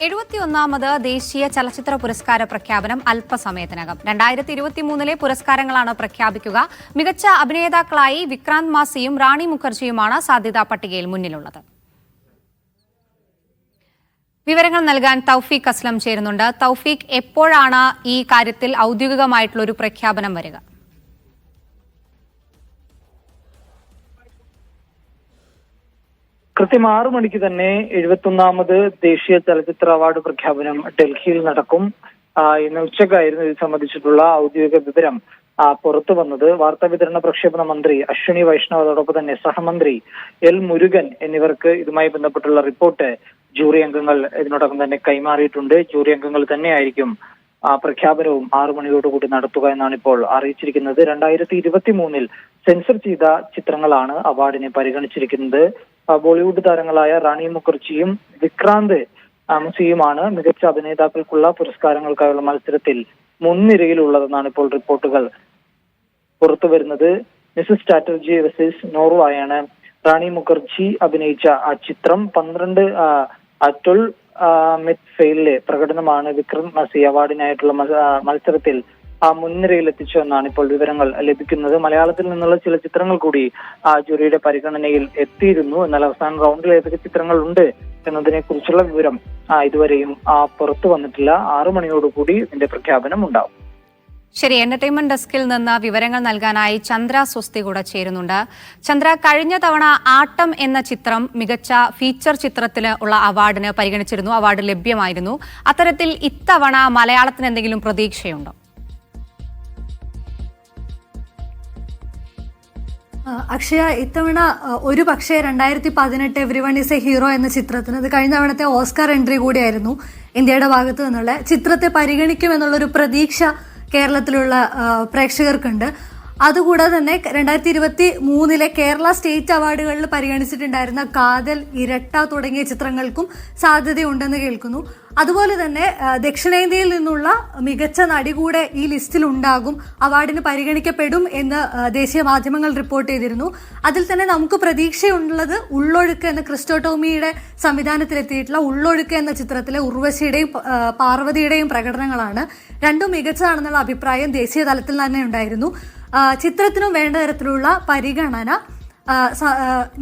71ാമത് ദേശീയ ചലച്ചിത്ര പുരസ്കാര പ്രഖ്യാപനം അല്പസമയത്തിനകം 2023 പുരസ്കാരങ്ങളാണ് പ്രഖ്യാപിക്കുക. മികച്ച അഭിനേതാക്കളായി വിക്രാന്ത് മാസിയും റാണി മുഖർജിയുമാണ് സാധ്യതാ പട്ടികയിൽ മുന്നിലുള്ളത്. വിവരങ്ങൾ നൽകാൻ തൗഫീഖ് അസ്ലം ചേരുന്നുണ്ട്. തൗഫീഖ്, എപ്പോഴാണ് ഈ കാര്യത്തിൽ ഔദ്യോഗികമായിട്ടുള്ള ഒരു പ്രഖ്യാപനം വരിക? കൃത്യം 6 മണിക്ക് തന്നെ 71ാമത് ദേശീയ ചലച്ചിത്ര അവാർഡ് പ്രഖ്യാപനം ഡൽഹിയിൽ നടക്കും. ഇന്ന് ഉച്ചക്കായിരുന്നു ഇത് സംബന്ധിച്ചിട്ടുള്ള ഔദ്യോഗിക വിവരം പുറത്തു വന്നത്. വാർത്താ വിതരണ പ്രക്ഷേപണ മന്ത്രി അശ്വിനി വൈഷ്ണവ്, അതോടൊപ്പം തന്നെ സഹമന്ത്രി എൽ മുരുകൻ എന്നിവർക്ക് ഇതുമായി ബന്ധപ്പെട്ടുള്ള റിപ്പോർട്ട് ജൂറി അംഗങ്ങൾ ഇതിനോടകം തന്നെ കൈമാറിയിട്ടുണ്ട്. ജൂറി അംഗങ്ങൾ തന്നെയായിരിക്കും പ്രഖ്യാപനവും 6 മണിയോടുകൂടി നടത്തുക എന്നാണ് ഇപ്പോൾ അറിയിച്ചിരിക്കുന്നത്. 2023 സെൻസർ ചെയ്ത ചിത്രങ്ങളാണ് അവാർഡിനെ പരിഗണിച്ചിരിക്കുന്നത്. ബോളിവുഡ് താരങ്ങളായ റാണി മുഖർജിയും വിക്രാന്ത് മാസിയുമാണ് മികച്ച അഭിനേതാക്കൾക്കുള്ള പുരസ്കാരങ്ങൾക്കായുള്ള മത്സരത്തിൽ മുൻനിരയിലുള്ളതെന്നാണ് ഇപ്പോൾ റിപ്പോർട്ടുകൾ പുറത്തുവരുന്നത്. മിസസ് ചാറ്റർജി വേഴ്സസ് നോർവായാണ് റാണി മുഖർജി അഭിനയിച്ച ആ ചിത്രം. 12 അറ്റുൽ മിത് ഫെയിലിലെ പ്രകടനമാണ് വിക്രാന്ത് മാസി അവാർഡിനായിട്ടുള്ള മത്സരത്തിൽ മുൻനിരയിൽ എത്തിച്ചു എന്നാണ് ഇപ്പോൾ വിവരങ്ങൾ ലഭിക്കുന്നത്. മലയാളത്തിൽ നിന്നുള്ള ചില ചിത്രങ്ങൾ കൂടി ജൂറിയുടെ പരിഗണനയിൽ എത്തിയിരുന്നു. എന്നാൽ അവസാന റൗണ്ടിൽ ഏതൊക്കെ ചിത്രങ്ങൾ ഉണ്ട് എന്നതിനെ കുറിച്ചുള്ള വിവരം ഇതുവരെയും പുറത്തു വന്നിട്ടില്ല. 6 മണിയോടുകൂടി ഇതിന്റെ പ്രഖ്യാപനം ഉണ്ടാവും. ശരി, എന്റർടൈൻമെന്റ് ഡെസ്കിൽ നിന്ന് വിവരങ്ങൾ നൽകാനായി ചന്ദ്ര സ്വസ്തി കൂടെ ചേരുന്നുണ്ട്. ചന്ദ്ര, കഴിഞ്ഞ തവണ ആട്ടം എന്ന ചിത്രം മികച്ച ഫീച്ചർ ചിത്രത്തിന് ഉള്ള അവാർഡിന് പരിഗണിച്ചിരുന്നു, അവാർഡ് ലഭ്യമായിരുന്നു. അത്തരത്തിൽ ഇത്തവണ മലയാളത്തിന് എന്തെങ്കിലും പ്രതീക്ഷയുണ്ടോ? അക്ഷയ, ഇത്തവണ ഒരു പക്ഷേ 2018 എവ്രിവൺ ഈസ് എ ഹീറോ എന്ന ചിത്രത്തിന്, ഇത് കഴിഞ്ഞ തവണത്തെ ഓസ്കാർ എൻട്രി കൂടിയായിരുന്നു ഇന്ത്യയുടെ ഭാഗത്തു നിന്നുള്ള, ചിത്രത്തെ പരിഗണിക്കുമെന്നുള്ളൊരു പ്രതീക്ഷ കേരളത്തിലുള്ള പ്രേക്ഷകർക്കുണ്ട്. അതുകൂടാതെ തന്നെ 2023 കേരള സ്റ്റേറ്റ് അവാർഡുകളിൽ പരിഗണിച്ചിട്ടുണ്ടായിരുന്ന കാതൽ, ഇരട്ട തുടങ്ങിയ ചിത്രങ്ങൾക്കും സാധ്യതയുണ്ടെന്ന് കേൾക്കുന്നു. അതുപോലെ തന്നെ ദക്ഷിണേന്ത്യയിൽ നിന്നുള്ള മികച്ച നടി കൂടെ ഈ ലിസ്റ്റിൽ ഉണ്ടാകും, അവാർഡിന് പരിഗണിക്കപ്പെടും എന്ന് ദേശീയ മാധ്യമങ്ങൾ റിപ്പോർട്ട് ചെയ്തിരുന്നു. അതിൽ തന്നെ നമുക്ക് പ്രതീക്ഷയുള്ളത് ഉള്ളൊഴുക്ക് എന്ന ക്രിസ്റ്റോ ടോമിയുടെ സംവിധാനത്തിലെത്തിയിട്ടുള്ള ഉള്ളൊഴുക്ക് എന്ന ചിത്രത്തിലെ ഉർവശിയുടെയും പാർവതിയുടെയും പ്രകടനങ്ങളാണ്. രണ്ടും മികച്ചതാണെന്നുള്ള അഭിപ്രായം ദേശീയ തലത്തിൽ തന്നെ ഉണ്ടായിരുന്നു. ചിത്രത്തിനും വേണ്ട തരത്തിലുള്ള പരിഗണന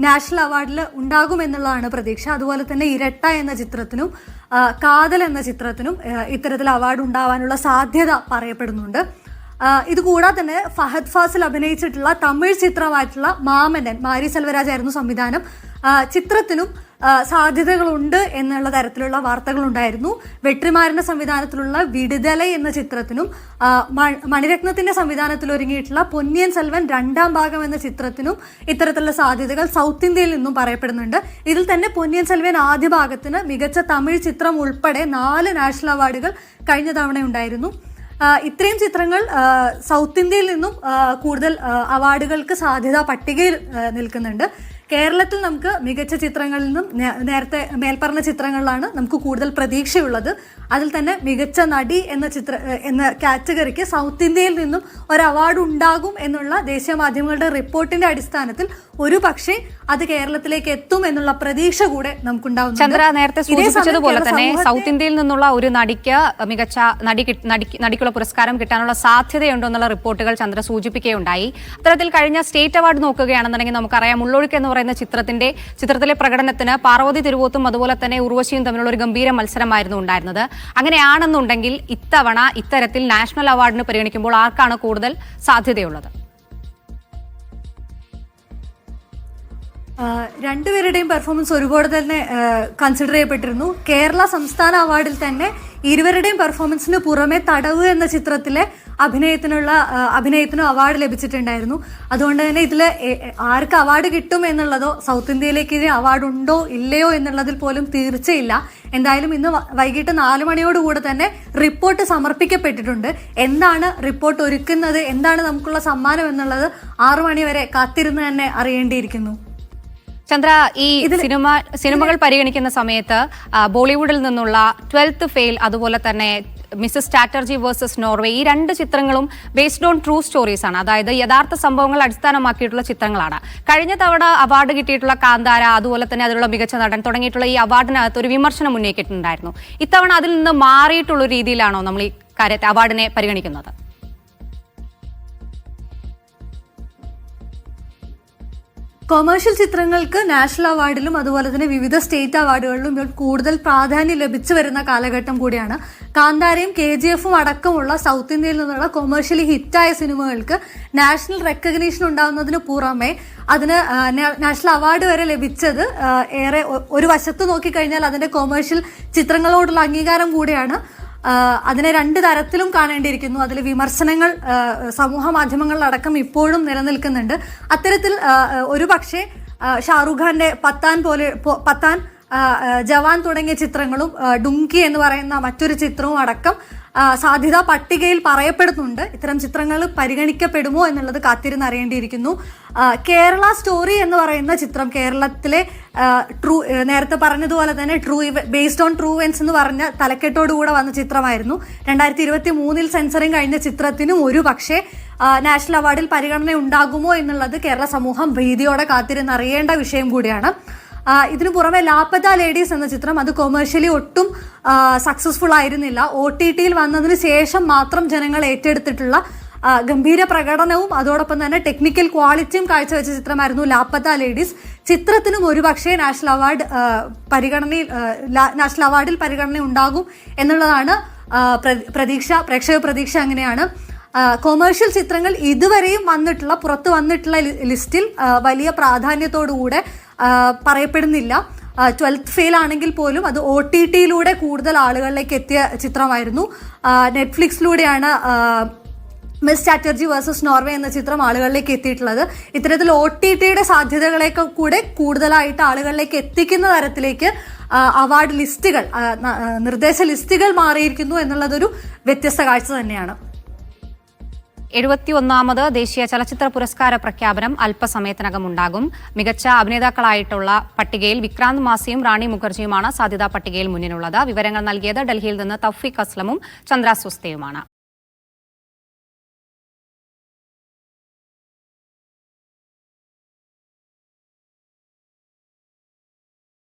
നാഷണൽ അവാർഡിൽ ഉണ്ടാകുമെന്നുള്ളതാണ് പ്രതീക്ഷ. അതുപോലെ തന്നെ ഇരട്ട എന്ന ചിത്രത്തിനും കാതൽ എന്ന ചിത്രത്തിനും ഇത്തരത്തിൽ അവാർഡ് ഉണ്ടാവാനുള്ള സാധ്യത പറയപ്പെടുന്നുണ്ട്. ഇതുകൂടാതെ തന്നെ ഫഹദ് ഫാസിൽ അഭിനയിച്ചിട്ടുള്ള തമിഴ് ചിത്രമായിട്ടുള്ള മാമന്നൻ, മാരി സെൽവരാജ് ആയിരുന്നു സംവിധാനം, ചിത്രത്തിനും സാധ്യതകളുണ്ട് എന്നുള്ള തരത്തിലുള്ള വാർത്തകളുണ്ടായിരുന്നു. വെട്രിമാരന്റെ സംവിധാനത്തിലുള്ള വിടുതലൈ എന്ന ചിത്രത്തിനും മണിരത്നത്തിന്റെ സംവിധാനത്തിൽ ഒരുങ്ങിയിട്ടുള്ള പൊന്നിയൻ സെൽവൻ 2ാം ഭാഗം എന്ന ചിത്രത്തിനും ഇത്തരത്തിലുള്ള സാധ്യതകൾ സൗത്ത് ഇന്ത്യയിൽ നിന്നും പറയപ്പെടുന്നുണ്ട്. ഇതിൽ തന്നെ പൊന്നിയൻ സെൽവൻ ആദ്യ ഭാഗത്തിന് മികച്ച തമിഴ് ചിത്രം ഉൾപ്പെടെ 4 നാഷണൽ അവാർഡുകൾ കഴിഞ്ഞ തവണ ഉണ്ടായിരുന്നു. ഇത്രയും ചിത്രങ്ങൾ സൗത്ത് ഇന്ത്യയിൽ നിന്നും കൂടുതൽ അവാർഡുകൾക്ക് സാധ്യതാ പട്ടികയിൽ നിൽക്കുന്നുണ്ട്. കേരളത്തിൽ നമുക്ക് മികച്ച ചിത്രങ്ങളിൽ നിന്നും നേരത്തെ മേൽപ്പറഞ്ഞ ചിത്രങ്ങളിലാണ് നമുക്ക് കൂടുതൽ പ്രതീക്ഷയുള്ളത്. അതിൽ തന്നെ മികച്ച നടി എന്ന കാറ്റഗറിക്ക് സൗത്ത് ഇന്ത്യയിൽ നിന്നും ഒരു അവാർഡ് ഉണ്ടാകും എന്നുള്ള ദേശീയ മാധ്യമങ്ങളുടെ റിപ്പോർട്ടിന്റെ അടിസ്ഥാനത്തിൽ ഒരു പക്ഷേ അത് കേരളത്തിലേക്ക് എത്തും എന്നുള്ള പ്രതീക്ഷ കൂടെ നമുക്കുണ്ടാവുന്നു. ചന്ദ്ര, നേരത്തെ സൂചിപ്പിച്ചതുപോലെ തന്നെ സൗത്ത് ഇന്ത്യയിൽ നിന്നുള്ള ഒരു നടിക്ക് മികച്ച നടിക്കുള്ള പുരസ്കാരം കിട്ടാനുള്ള സാധ്യതയുണ്ടോ എന്നുള്ള റിപ്പോർട്ടുകൾ ചന്ദ്ര സൂചിപ്പിക്കുകയുണ്ടായി. അത്തരത്തിൽ കഴിഞ്ഞ സ്റ്റേറ്റ് അവാർഡ് നോക്കുകയാണെന്നുണ്ടെങ്കിൽ നമുക്കറിയാം, ഉള്ളൊഴുക്ക് എന്ന് പറയുന്ന ചിത്രത്തിലെ പ്രകടനത്തിന് പാർവതി തിരുവോത്തും അതുപോലെ തന്നെ ഉർവശിയും തമ്മിലുള്ള ഒരു ഗംഭീര മത്സരമായിരുന്നു ഉണ്ടായിരുന്നത്. അങ്ങനെയാണെന്നുണ്ടെങ്കിൽ ഇത്തവണ ഇത്തരത്തിൽ നാഷണൽ അവാർഡിന് പരിഗണിക്കുമ്പോൾ ആർക്കാണ് കൂടുതൽ സാധ്യതയുള്ളത്? രണ്ടുപേരുടെയും പെർഫോമൻസ് ഒരുപാട് തന്നെ കൺസിഡർ ചെയ്യപ്പെട്ടിരുന്നു. കേരള സംസ്ഥാന അവാർഡിൽ തന്നെ ഇരുവരുടെയും പെർഫോമൻസിന് പുറമെ തടവ് എന്ന ചിത്രത്തിലെ അഭിനയത്തിനും അവാർഡ് ലഭിച്ചിട്ടുണ്ടായിരുന്നു. അതുകൊണ്ട് തന്നെ ഇതിൽ ആർക്ക് അവാർഡ് കിട്ടും എന്നുള്ളതോ സൗത്ത് ഇന്ത്യയിലേക്ക് ഇനി അവാർഡ് ഉണ്ടോ ഇല്ലയോ എന്നുള്ളതിൽ പോലും തീർച്ചയില്ല. എന്തായാലും ഇന്ന് വൈകിട്ട് 4 മണിയോടുകൂടെ തന്നെ റിപ്പോർട്ട് സമർപ്പിക്കപ്പെട്ടിട്ടുണ്ട്. എന്താണ് റിപ്പോർട്ട് ഒരുക്കുന്നത്, എന്താണ് നമുക്കുള്ള സമ്മാനം എന്നുള്ളത് 6 മണി വരെ കാത്തിരുന്ന് തന്നെ അറിയേണ്ടിയിരിക്കുന്നു. ചന്ദ്ര, ഈ സിനിമകൾ പരിഗണിക്കുന്ന സമയത്ത് ബോളിവുഡിൽ നിന്നുള്ള 12th ഫെയിൽ, അതുപോലെ തന്നെ മിസസ് ചാറ്റർജി വേഴ്സസ് നോർവേ, ഈ രണ്ട് ചിത്രങ്ങളും ബേസ്ഡ് ഓൺ ട്രൂ സ്റ്റോറീസ് ആണ്. അതായത് യഥാർത്ഥ സംഭവങ്ങൾ അടിസ്ഥാനമാക്കിയിട്ടുള്ള ചിത്രങ്ങളാണ്. കഴിഞ്ഞ തവണ അവാർഡ് കിട്ടിയിട്ടുള്ള കാന്താര, അതുപോലെ തന്നെ അതിലുള്ള മികച്ച നടൻ തുടങ്ങിയിട്ടുള്ള ഈ അവാർഡിനകത്ത് ഒരു വിമർശനം ഉന്നയിച്ചിട്ടുണ്ടായിരുന്നു. ഇത്തവണ അതിൽ നിന്ന് മാറിയിട്ടുള്ള രീതിയിലാണോ നമ്മൾ ഈ കാര്യത്തെ അവാർഡിനെ പരിഗണിക്കുന്നത്? കൊമേഴ്ഷ്യൽ ചിത്രങ്ങൾക്ക് നാഷണൽ അവാർഡിലും അതുപോലെ തന്നെ വിവിധ സ്റ്റേറ്റ് അവാർഡുകളിലും കൂടുതൽ പ്രാധാന്യം ലഭിച്ചു വരുന്ന കാലഘട്ടം കൂടിയാണ്. കാന്താരയും KGF അടക്കമുള്ള സൗത്ത് ഇന്ത്യയിൽ നിന്നുള്ള കൊമേഴ്ഷ്യലി ഹിറ്റായ സിനിമകൾക്ക് നാഷണൽ റെക്കഗ്നീഷൻ ഉണ്ടാകുന്നതിന് പുറമെ അതിന് നാഷണൽ അവാർഡ് വരെ ലഭിച്ചത് ഏറെ ഒരു വശത്ത് നോക്കിക്കഴിഞ്ഞാൽ അതിന്റെ കൊമേഴ്ഷ്യൽ ചിത്രങ്ങളോടുള്ള അംഗീകാരം കൂടിയാണ്. അതിനെ രണ്ട് തരത്തിലും കാണേണ്ടിയിരിക്കുന്നു. അതിൽ വിമർശനങ്ങൾ സമൂഹ മാധ്യമങ്ങളിലടക്കം ഇപ്പോഴും നിലനിൽക്കുന്നുണ്ട്. അത്തരത്തിൽ ഒരു പക്ഷേ ഷാറൂഖ് ഖാന്റെ പത്താൻ, ജവാൻ തുടങ്ങിയ ചിത്രങ്ങളും ഡുങ്കി എന്ന് പറയുന്ന മറ്റൊരു ചിത്രവും അടക്കം സാധ്യതാ പട്ടികയിൽ പറയപ്പെടുന്നുണ്ട്. ഇത്തരം ചിത്രങ്ങൾ പരിഗണിക്കപ്പെടുമോ എന്നുള്ളത് കാത്തിരുന്ന് അറിയേണ്ടിയിരിക്കുന്നു. കേരള സ്റ്റോറി എന്ന് പറയുന്ന ചിത്രം കേരളത്തിലെ നേരത്തെ പറഞ്ഞതുപോലെ തന്നെ ബേസ്ഡ് ഓൺ ട്രൂ ഇവന്റ്സ് എന്ന് പറഞ്ഞ തലക്കെട്ടോടുകൂടെ വന്ന ചിത്രമായിരുന്നു. 2023 സെൻസറിങ് കഴിഞ്ഞ ചിത്രത്തിനും ഒരു പക്ഷേ നാഷണൽ അവാർഡിൽ പരിഗണന ഉണ്ടാകുമോ എന്നുള്ളത് കേരള സമൂഹം ഭീതിയോടെ കാത്തിരുന്ന് അറിയേണ്ട വിഷയം കൂടിയാണ്. ഇതിനു പുറമെ ലാപ്പത്ത ലേഡീസ് എന്ന ചിത്രം അത് കൊമേഴ്ഷ്യലി ഒട്ടും സക്സസ്ഫുൾ ആയിരുന്നില്ല. OTTയിൽ വന്നതിന് ശേഷം മാത്രം ജനങ്ങൾ ഏറ്റെടുത്തിട്ടുള്ള ഗംഭീര പ്രകടനവും അതോടൊപ്പം തന്നെ ടെക്നിക്കൽ ക്വാളിറ്റിയും കാഴ്ചവെച്ച ചിത്രമായിരുന്നു ലാപ്പത്ത ലേഡീസ്. ചിത്രത്തിനും ഒരുപക്ഷെ നാഷണൽ അവാർഡിൽ പരിഗണന ഉണ്ടാകും എന്നുള്ളതാണ് പ്രേക്ഷക പ്രതീക്ഷ. അങ്ങനെയാണ്. കൊമേഴ്ഷ്യൽ ചിത്രങ്ങൾ ഇതുവരെയും പുറത്തു വന്നിട്ടുള്ള ലിസ്റ്റിൽ വലിയ പ്രാധാന്യത്തോടുകൂടെ പറയപ്പെടുന്നില്ല. 12th ഫെയിൽ ആണെങ്കിൽ പോലും അത് OTTയിലൂടെ കൂടുതൽ ആളുകളിലേക്ക് എത്തിയ ചിത്രമായിരുന്നു. നെറ്റ്ഫ്ലിക്സിലൂടെയാണ് മിസ് ചാറ്റർജി വേഴ്സസ് നോർവേ എന്ന ചിത്രം ആളുകളിലേക്ക് എത്തിയിട്ടുള്ളത്. ഇത്തരത്തിൽ OTTയുടെ സാധ്യതകളെയൊക്കെ കൂടെ കൂടുതലായിട്ട് ആളുകളിലേക്ക് എത്തിക്കുന്ന തരത്തിലേക്ക് അവാർഡ് ലിസ്റ്റുകൾ, നിർദ്ദേശ ലിസ്റ്റുകൾ മാറിയിരിക്കുന്നു എന്നുള്ളതൊരു വ്യത്യസ്ത കാഴ്ച തന്നെയാണ്. 71ാമത് ദേശീയ ചലച്ചിത്ര പുരസ്കാര പ്രഖ്യാപനം അല്പസമയത്തിനകം ഉണ്ടാകും. മികച്ച അഭിനേതാക്കളായിട്ടുള്ള പട്ടികയിൽ വിക്രാന്ത് മാസിയും റാണി മുഖർജിയുമാണ് സാധ്യതാ പട്ടികയിൽ മുന്നിലുള്ളത്. വിവരങ്ങൾ നൽകിയത് ഡൽഹിയിൽ നിന്ന് തൗഫീഖ് അസ്ലമും ചന്ദ്ര സുസ്തയുമാണ്.